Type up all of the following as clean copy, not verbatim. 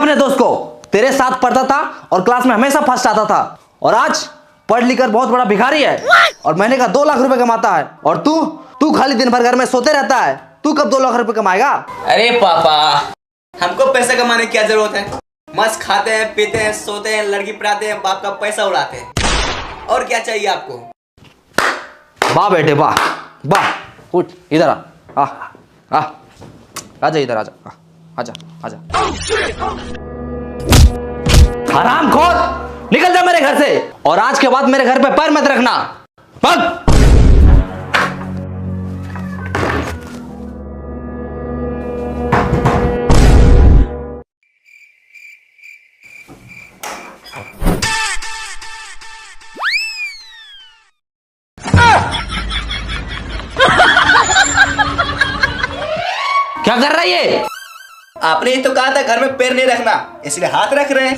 अपने दोस्त को, तेरे साथ पढ़ता था और क्लास में हमेशा फर्स्ट आता था, और आज पढ़ लिख कर बहुत बड़ा भिखारी है और महीने का 2 लाख रुपए कमाता है। और तू खाली दिन भर घर में सोते रहता है। तू कब 2 लाख रुपए कमाएगा? अरे पापा, हमको पैसा कमाने की क्या जरूरत है? मस्त खाते हैं, पीते हैं, सोते हैं, लड़की पढ़ाते हैं, बाप का पैसा उड़ाते हैं। और क्या चाहिए आपको? वाह बेटे वाह वाह, उठ इधर आ आजा इधर, आजा। हरामखोर, निकल जा मेरे घर से, और आज के बाद मेरे घर पे पैर मत रखना। भाग। क्या कर रहा है ये? आपने ही तो कहा था घर में पैर नहीं रखना, इसलिए हाथ रख रहे हैं।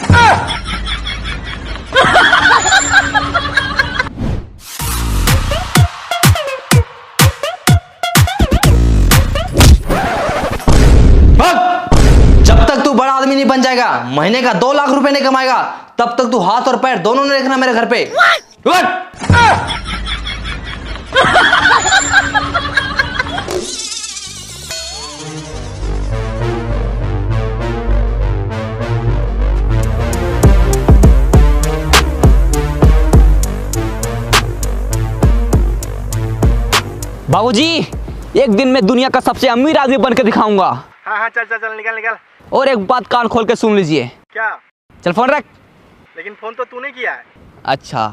जब तक तू बड़ा आदमी नहीं बन जाएगा, महीने का 2 लाख रुपए नहीं कमाएगा, तब तक तू हाथ और पैर दोनों नहीं रखना मेरे घर पे। बाबूजी, एक दिन मैं दुनिया का सबसे अमीर आदमी बनकर दिखाऊंगा। हाँ चल निकल। और एक बात कान खोल के सुन लीजिए। क्या? चल फोन रख। लेकिन फोन तो तूने किया है। अच्छा,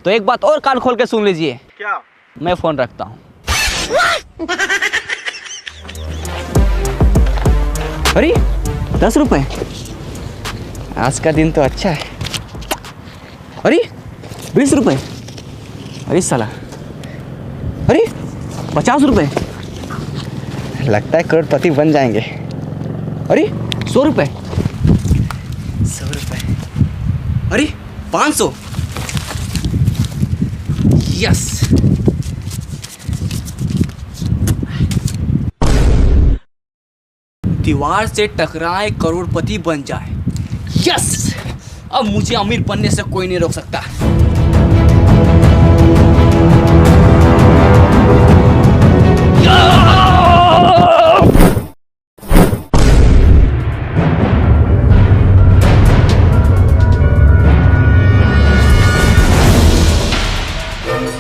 तो एक बात और कान खोल के सुन लीजिए। क्या? मैं फोन रखता हूँ। अरे 10 रुपए, आज का दिन तो अच्छा है। अरे 20 रुपए, अरे साला, अरे 50 रुपए, लगता है करोड़पति बन जाएंगे। अरे 100 रुपए, 100 रुपए, अरे 500, यस। दीवार से टकराए करोड़पति बन जाए, यस। अब मुझे अमीर बनने से कोई नहीं रोक सकता।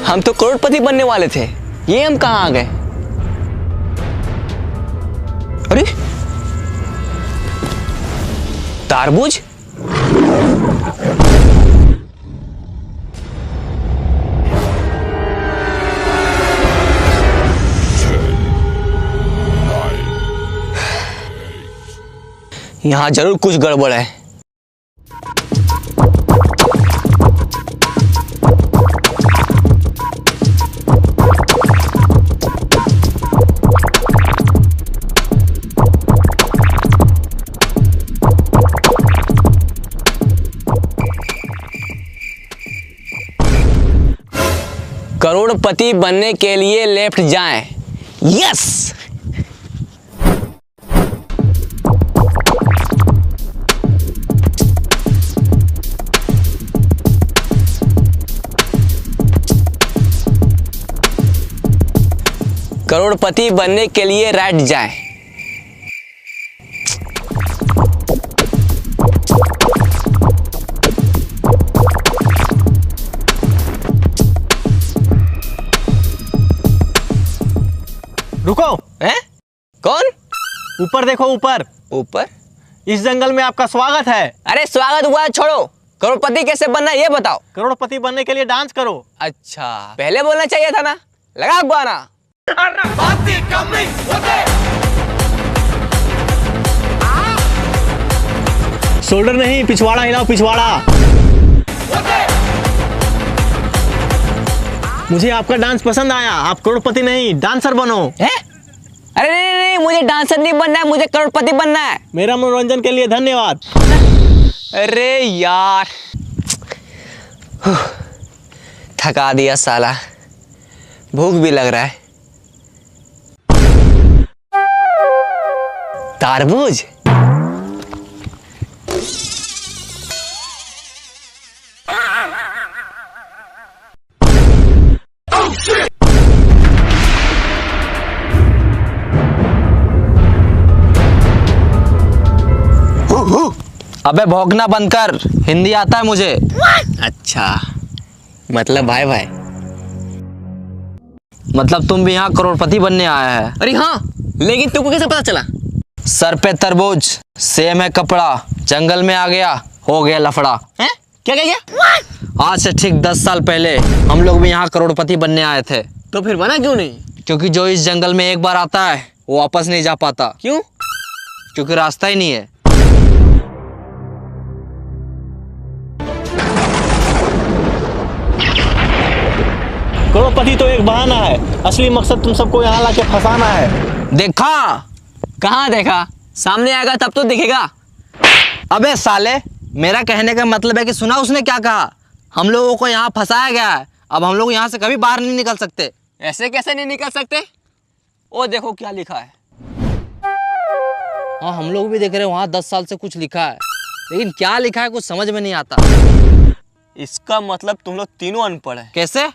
हम तो करोड़पति बनने वाले थे, ये हम कहाँ आ गए? अरे तारबूज, यहाँ जरूर कुछ गड़बड़ है। करोड़पति बनने के लिए लेफ्ट जाएं, यस। करोड़पति बनने के लिए राइट जाएं। रुको। हैं? कौन? ऊपर देखो, ऊपर। ऊपर? इस जंगल में आपका स्वागत है। अरे स्वागत हुआ छोड़ो, करोड़पति कैसे बनना ये बताओ। करोड़पति बनने के लिए डांस करो। अच्छा, पहले बोलना चाहिए था ना। लगा गाना। शोल्डर नहीं, पिछवाड़ा हिलाओ, पिछवाड़ा। मुझे आपका डांस पसंद आया। आप करोड़पति नहीं, डांसर बनो। है? अरे नहीं, मुझे डांसर नहीं बनना है, मुझे करोड़पति बनना है। मेरा मनोरंजन के लिए धन्यवाद। अरे यार, थका दिया साला, भूख भी लग रहा है। तारबूज, अबे भौंकना बंद कर, हिंदी आता है मुझे। अच्छा, मतलब भाई भाई। मतलब तुम भी यहाँ करोड़पति बनने आया है? अरे हाँ, लेकिन तुमको कैसे पता चला? सर पे तरबूज, सेम है कपड़ा, जंगल में आ गया, हो गया लफड़ा। हैं? क्या क्या क्या? आज से ठीक 10 साल पहले हम लोग भी यहाँ करोड़पति बनने आए थे। तो फिर बना क्यों नहीं? क्योंकि जो इस जंगल में एक बार आता है वो वापस नहीं जा पाता। क्यों? क्योंकि रास्ता ही नहीं है। करोड़पति तो एक बहाना है, असली मकसद तुम सबको यहाँ लाके फंसाना है। देखा? कहाँ देखा? सामने आएगा तब तो दिखेगा। अबे साले, मेरा कहने का मतलब है कि सुना उसने क्या कहा? हम लोगों को यहाँ फंसाया गया है, अब हम लोग यहाँ से कभी बाहर नहीं निकल सकते। ऐसे कैसे नहीं निकल सकते? ओ देखो क्या लिखा है। हाँ, हम लोग भी देख रहे हैं, वहाँ 10 साल से कुछ लिखा है, लेकिन क्या लिखा है कुछ समझ में नहीं आता। इसका मतलब तुम लोग तीनों अनपढ़ है। कैसे?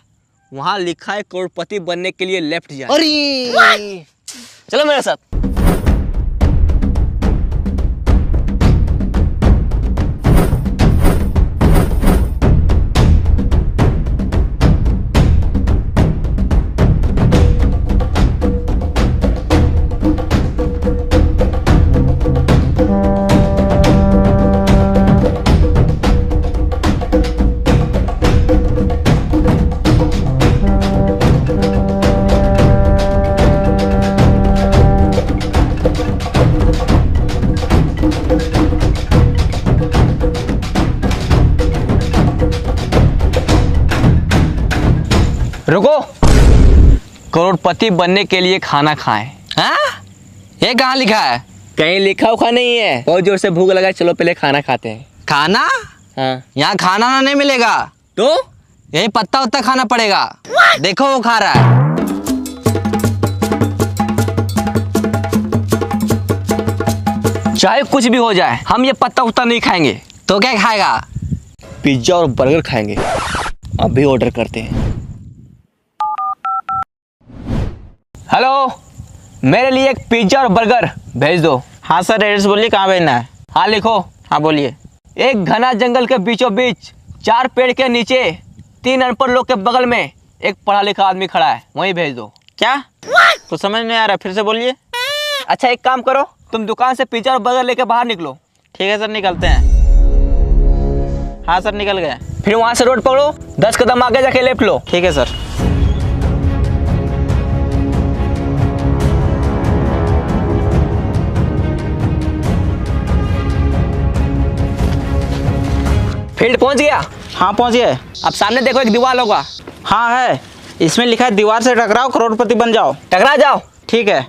वहाँ लिखा है करोड़पति बनने के लिए लेफ्ट जाए। अरे चलो मेरे साथ। रुको, करोड़पति बनने के लिए खाना खाएं। हाँ? ये कहाँ लिखा है? कहीं लिखा उखा नहीं है। बहुत जोर से भूख लगा, चलो पहले खाना खाते हैं। खाना? हाँ। यहाँ खाना ना नहीं मिलेगा, तो यही पत्ता उत्ता खाना पड़ेगा। देखो वो खा रहा है। चाहे कुछ भी हो जाए, हम ये पत्ता उत्ता नहीं खाएंगे। तो क्या खाएगा? पिज्जा और बर्गर खाएंगे। अभी ऑर्डर करते हैं। हेलो, मेरे लिए एक पिज्जा और बर्गर भेज दो। हाँ सर, एड्रेस बोलिए कहाँ भेजना है। हाँ लिखो। हाँ बोलिए। एक घना जंगल के बीचों बीच 4 पेड़ के नीचे 3 अनपढ़ लोग के बगल में एक पढ़ा लिखा आदमी खड़ा है, वहीं भेज दो। क्या? तो समझ नहीं आ रहा, फिर से बोलिए। अच्छा एक काम करो, तुम दुकान से पिज्जा और बर्गर लेके बाहर निकलो। ठीक है सर, निकलते हैं। हाँ सर, निकल गए। फिर वहां से रोड पकड़ो, 10 कदम आगे जाके लेफ्ट लो। ठीक है सर। फील्ड पहुंच गया? हाँ पहुँच गए। अब सामने देखो, एक दीवार होगा। हाँ है, इसमें लिखा है दीवार से टकराओ करोड़पति बन जाओ। टकरा जाओ। ठीक है।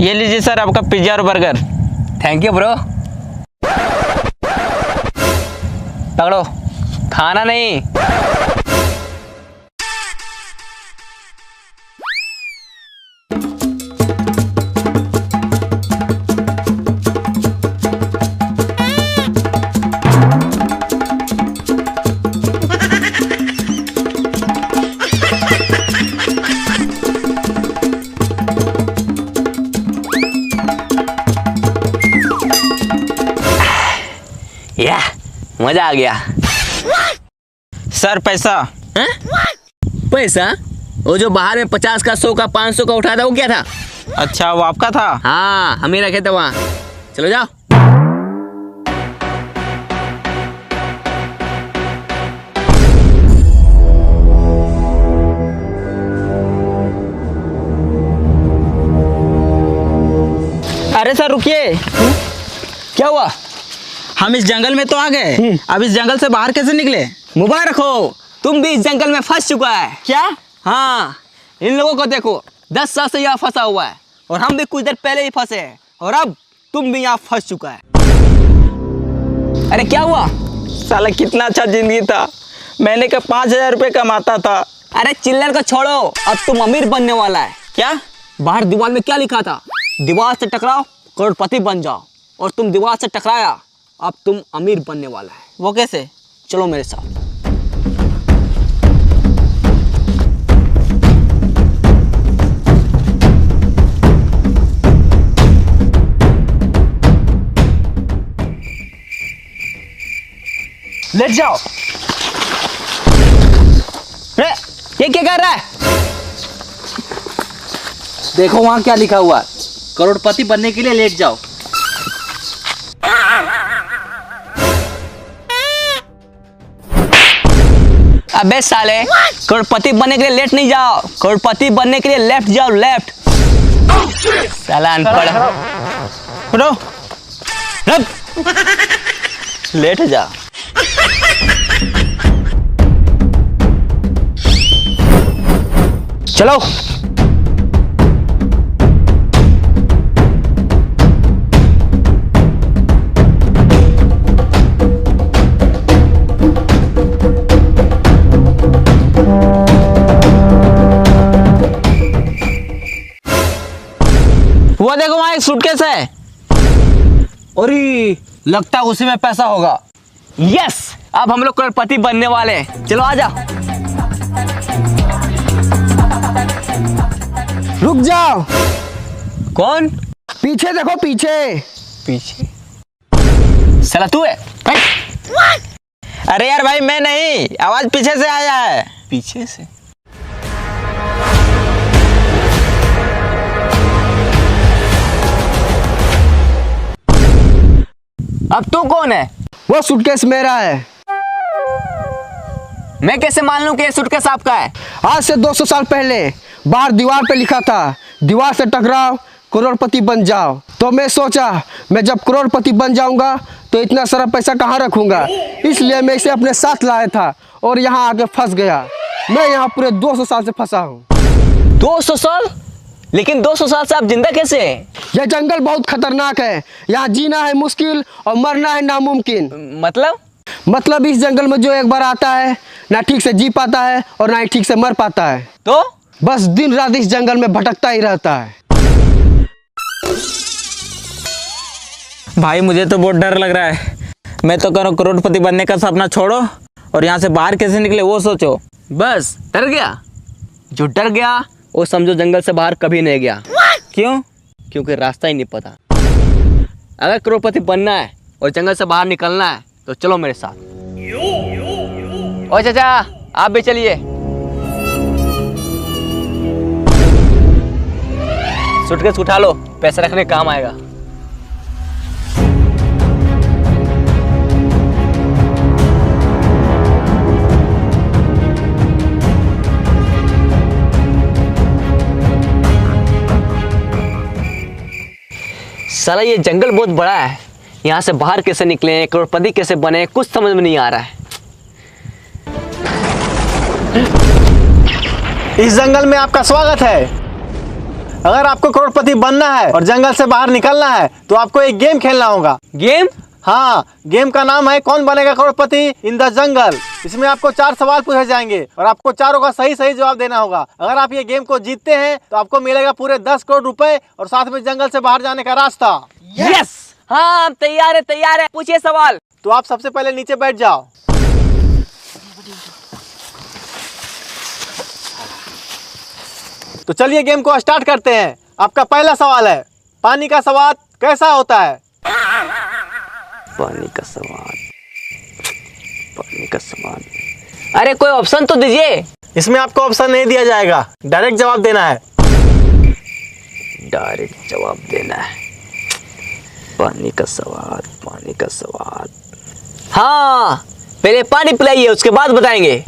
ये लीजिए सर आपका पिज्जा और बर्गर। Thank you bro. पकड़ो, खाना नहीं। या मजा आ गया। सर पैसा। हैं? पैसा? वो जो बाहर में 50 का, 100 का, 500 का उठा था, वो क्या था? अच्छा, वो आपका था? हाँ, हम ही रखे थे वहाँ। चलो जाओ। अरे सर रुकिए। क्या हुआ? हम इस जंगल में तो आ गए, अब इस जंगल से बाहर कैसे निकले? मुबारक हो, तुम भी इस जंगल में फंस चुका है। क्या? हाँ, इन लोगों को देखो, 10 साल से यहाँ फंसा हुआ है, और हम भी कुछ देर पहले ही फंसे हैं, और अब तुम भी यहाँ फंस चुका है। अरे क्या हुआ? साला कितना अच्छा जिंदगी था, महीने का 5,000 रुपये कमाता था। अरे चिल्लर को छोड़ो, अब तुम अमीर बनने वाला है। क्या? बाहर दीवार में क्या लिखा था? दीवार से टकराओ करोड़पति बन जाओ। और तुम दीवार से टकराया अब तुम अमीर बनने वाला है। वो कैसे? चलो मेरे साथ। लेट जाओ। ये क्या कर रहा है? देखो वहां क्या लिखा हुआ है, करोड़पति बनने के लिए लेट जाओ। अबे साले, करोड़पति बनने के लिए लेट नहीं जाओ, करोड़पति बनने के लिए लेफ्ट जाओ, लेफ्ट। साला अनपढ़। उठो, लेट जा। चलो। वो देखो वहां एक सूटकेस है। अरे लगता है उसी में पैसा होगा। यस, अब हम लोग करोड़पति बनने वाले हैं। चलो आ जाओ। रुक जाओ, कौन? पीछे देखो, पीछे। पीछे? साला तू है? अरे यार भाई मैं नहीं, आवाज पीछे से आया है। पीछे से? अब तू कौन है? वो सूटकेस मेरा है। मैं कैसे मान लूं कि ये सूटकेस आपका है? आज से 200 साल पहले बाहर दीवार पे लिखा था, दीवार से टकराओ करोड़पति बन जाओ। तो मैं सोचा मैं जब करोड़पति बन जाऊंगा तो इतना सारा पैसा कहाँ रखूंगा, इसलिए मैं इसे अपने साथ लाया था और यहाँ आके फंस गया। मैं यहाँ पूरे 200 साल से फंसा हूँ। 200 साल? लेकिन 200 साल से आप जिंदा कैसे हैं? यह जंगल बहुत खतरनाक है, यहाँ जीना है मुश्किल और मरना है नामुमकिन। मतलब इस जंगल में जो एक बार आता है ना ठीक से जी पाता है और ना ही ठीक से मर पाता है। तो बस दिन रात इस जंगल में भटकता ही रहता है। भाई मुझे तो बहुत डर लग रहा है। मैं तो कह रहा हूँ करोड़पति बनने का सपना छोड़ो और यहाँ से बाहर कैसे निकले वो सोचो। बस डर गया? जो डर गया वो समझो जंगल से बाहर कभी नहीं गया। क्यों? क्योंकि रास्ता ही नहीं पता। अगर करोड़पति बनना है और जंगल से बाहर निकलना है तो चलो मेरे साथ। ओ चाचा, आप भी चलिए। सूटकेस उठा लो, पैसे रखने काम आएगा। साला ये जंगल बहुत बड़ा है, यहाँ से बाहर कैसे निकले, करोड़पति कैसे बने, कुछ समझ में नहीं आ रहा है। इस जंगल में आपका स्वागत है। अगर आपको करोड़पति बनना है और जंगल से बाहर निकलना है तो आपको एक गेम खेलना होगा। गेम? हाँ, गेम का नाम है कौन बनेगा करोड़पति इन द जंगल। इसमें आपको 4 सवाल पूछे जाएंगे और आपको चारों का सही सही जवाब देना होगा। अगर आप ये गेम को जीतते हैं तो आपको मिलेगा पूरे 10 करोड़ रुपए और साथ में जंगल से बाहर जाने का रास्ता। यस! हाँ, हम तैयार है, तैयार है। पूछिए सवाल। तो आप सबसे पहले नीचे बैठ जाओ। तो चलिए गेम को स्टार्ट करते हैं। आपका पहला सवाल है, पानी का स्वाद कैसा होता है? पानी का स्वाद, पानी का स्वाद। अरे कोई ऑप्शन तो दीजिए। इसमें आपको ऑप्शन नहीं दिया जाएगा, डायरेक्ट जवाब देना है। डायरेक्ट जवाब देना है। पानी का स्वाद, पानी का स्वाद। हाँ, पहले पानी पिलाइए, उसके बाद बताएंगे।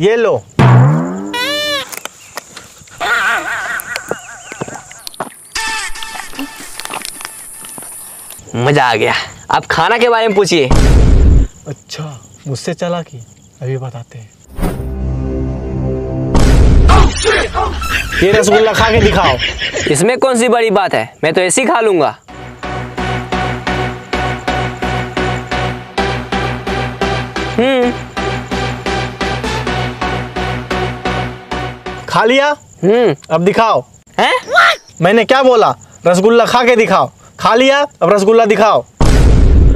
ये लो। मजा आ गया। आप खाना के बारे में पूछिए। अच्छा, मुझसे चला कि अभी बताते हैं। ये रसगुल्ला खा के दिखाओ। इसमें कौन सी बड़ी बात है, मैं तो ऐसे ही खा लूंगा। खा लिया? अब दिखाओ। हैं? मैंने क्या बोला? रसगुल्ला खा के दिखाओ। खा लिया, अब रसगुल्ला दिखाओ।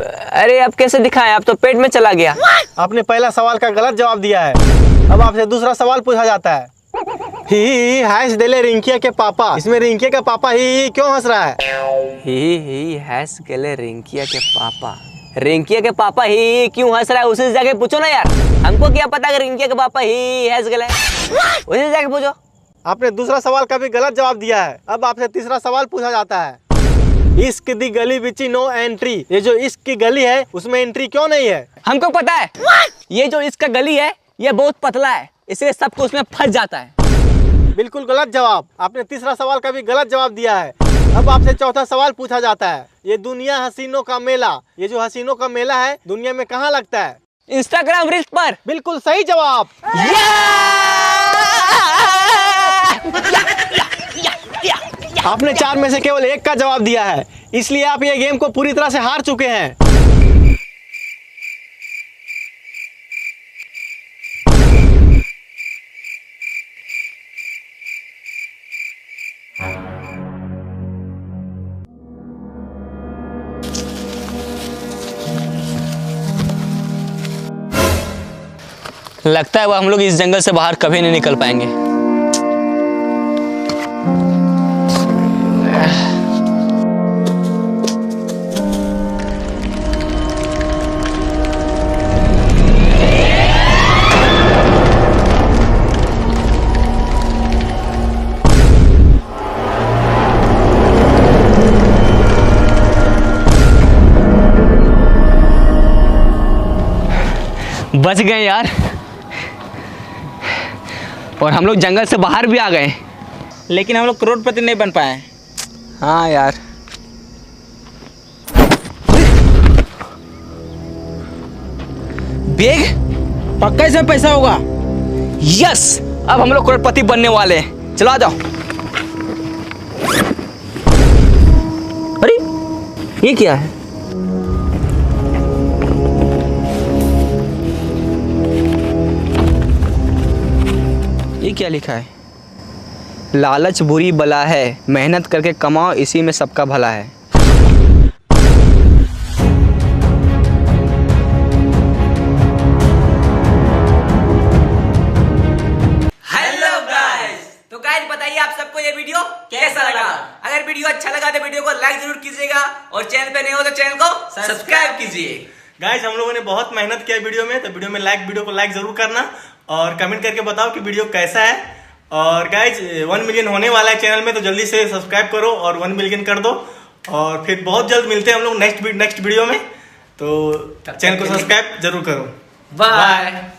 अरे अब कैसे दिखाएं, अब तो पेट में चला गया। आपने पहला सवाल का गलत जवाब दिया है। अब आपसे दूसरा सवाल पूछा जाता है। ही हैस डेले रिंकिया के पापा, इसमें रिंकिया का पापा ही क्यों हंस रहा है? ही हैस गेले रिंकिया के पापा। रिंकिया के पापा ही क्यों हंस रहा है, उसी से जाके पूछो ना यार। हमको क्या पता कि रिंकिया के पापा ही हैस गेले, उसी से जाके पूछो। आपने दूसरा सवाल का भी गलत जवाब दिया है। अब आपसे तीसरा सवाल पूछा जाता है। इश्क दी गली बिची नो एंट्री, ये जो इश्क की गली है उसमें एंट्री क्यों नहीं है? हमको पता है, ये जो इसका गली है ये बहुत पतला है, इसलिए सबको उसमें फंस जाता है। बिल्कुल गलत जवाब। आपने तीसरा सवाल का भी गलत जवाब दिया है। अब आपसे चौथा सवाल पूछा जाता है। ये दुनिया हसीनों का मेला, ये जो हसीनों का मेला है दुनिया में कहाँ लगता है? इंस्टाग्राम रील्स पर। बिल्कुल सही जवाब। आपने 4 में से केवल 1 का जवाब दिया है, इसलिए आप ये गेम को पूरी तरह से हार चुके हैं। लगता है वो हम लोग इस जंगल से बाहर कभी नहीं निकल पाएंगे। बच गए यार, और हम लोग जंगल से बाहर भी आ गए, लेकिन हम लोग करोड़पति नहीं बन पाए। हाँ यार। बैग पक्का इसमें पैसा होगा। यस, अब हम लोग करोड़पति बनने वाले हैं। चलो आ जाओ। अरे ये क्या है? ये क्या लिखा है? लालच बुरी बला है, मेहनत करके कमाओ, इसी में सबका भला है। हेलो गाइस, तो गाइस बताइए आप सबको ये वीडियो कैसा लगा? अगर वीडियो अच्छा लगा तो वीडियो को लाइक जरूर कीजिएगा, और चैनल पे नए हो तो चैनल को सब्सक्राइब कीजिए। गाइस हम लोगों ने बहुत मेहनत किया वीडियो में, तो वीडियो को लाइक जरूर करना और कमेंट करके बताओ कि वीडियो कैसा है। और गाइस 1 मिलियन होने वाला है चैनल में, तो जल्दी से सब्सक्राइब करो और 1 मिलियन कर दो। और फिर बहुत जल्द मिलते हैं हम लोग नेक्स्ट वीडियो में, तो चैनल को सब्सक्राइब जरूर करो। बाय।